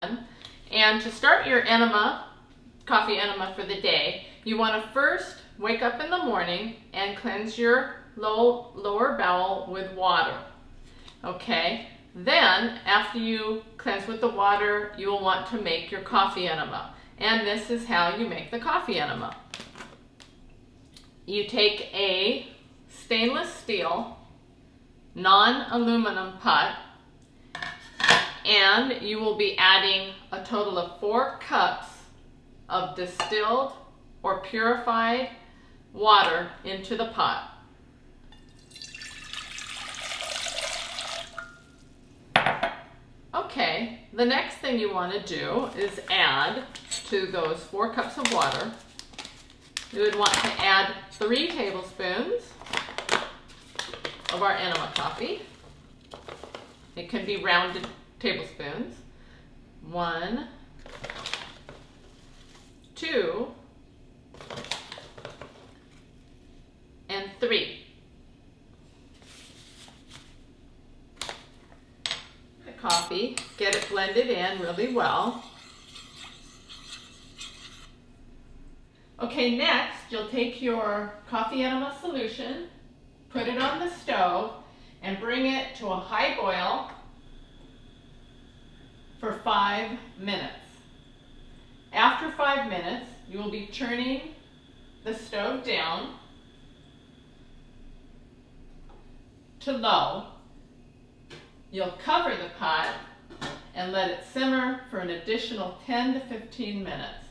And to start your enema, coffee enema for the day, you want to first wake up in the morning and cleanse your lower bowel with water. Okay? Then, after you cleanse with the water, you will want to make your coffee enema. And this is how you make the coffee enema. You take a stainless steel, non-aluminum pot, and you will be adding a total of 4 cups of distilled or purified water into the pot. Okay, the next thing you want to do is add to those 4 cups of water, you would want to add 3 tablespoons of our enema coffee. It can be rounded tablespoons. 1, 2, and 3. The coffee, get it blended in really well. Okay, next you'll take your coffee enema solution, put it on the stove, and bring it to a high boil for 5 minutes. After 5 minutes, you will be turning the stove down to low. You'll cover the pot and let it simmer for an additional 10 to 15 minutes.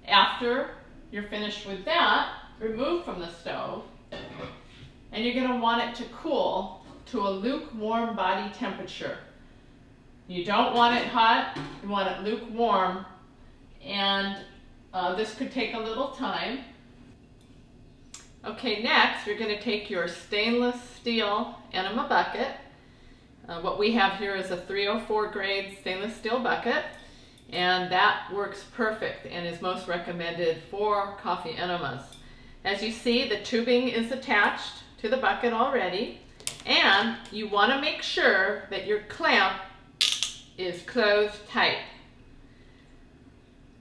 After you're finished with that, remove from the stove, and you're going to want it to cool to a lukewarm body temperature. You don't want it hot, you want it lukewarm, and this could take a little time. Okay, next you're going to take your stainless steel enema bucket. What we have here is a 304 grade stainless steel bucket, and that works perfect and is most recommended for coffee enemas. As you see, the tubing is attached to the bucket already, and you want to make sure that your clamp is closed tight.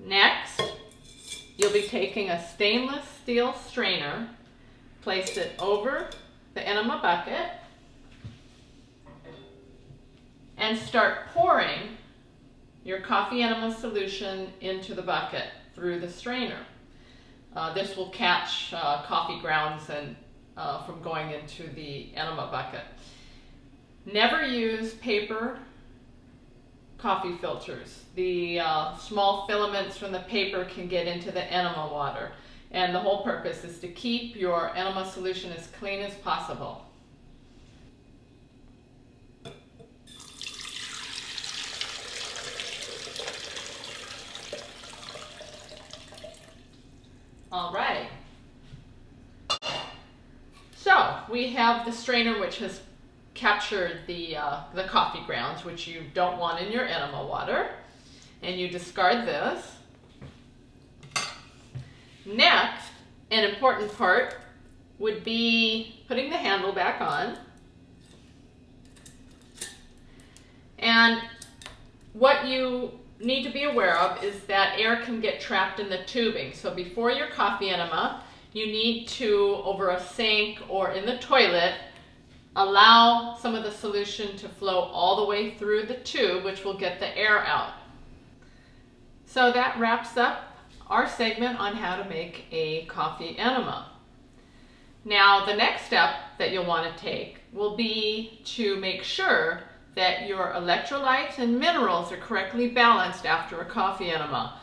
Next, you'll be taking a stainless steel strainer, place it over the enema bucket, and start pouring your coffee enema solution into the bucket through the strainer. This will catch coffee grounds and from going into the enema bucket. Never use paper coffee filters. The small filaments from the paper can get into the enema water, and the whole purpose is to keep your enema solution as clean as possible. All right. So we have the strainer which has captured the coffee grounds, which you don't want in your enema water, and you discard this. Next, an important part would be putting the handle back on. And what you need to be aware of is that air can get trapped in the tubing. So before your coffee enema, you need to, over a sink or in the toilet, allow some of the solution to flow all the way through the tube, which will get the air out. So that wraps up our segment on how to make a coffee enema. Now, the next step that you'll want to take will be to make sure that your electrolytes and minerals are correctly balanced after a coffee enema.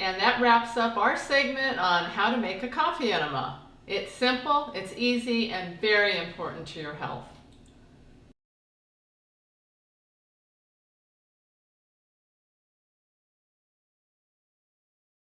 And that wraps up our segment on how to make a coffee enema. It's simple, it's easy, and very important to your health.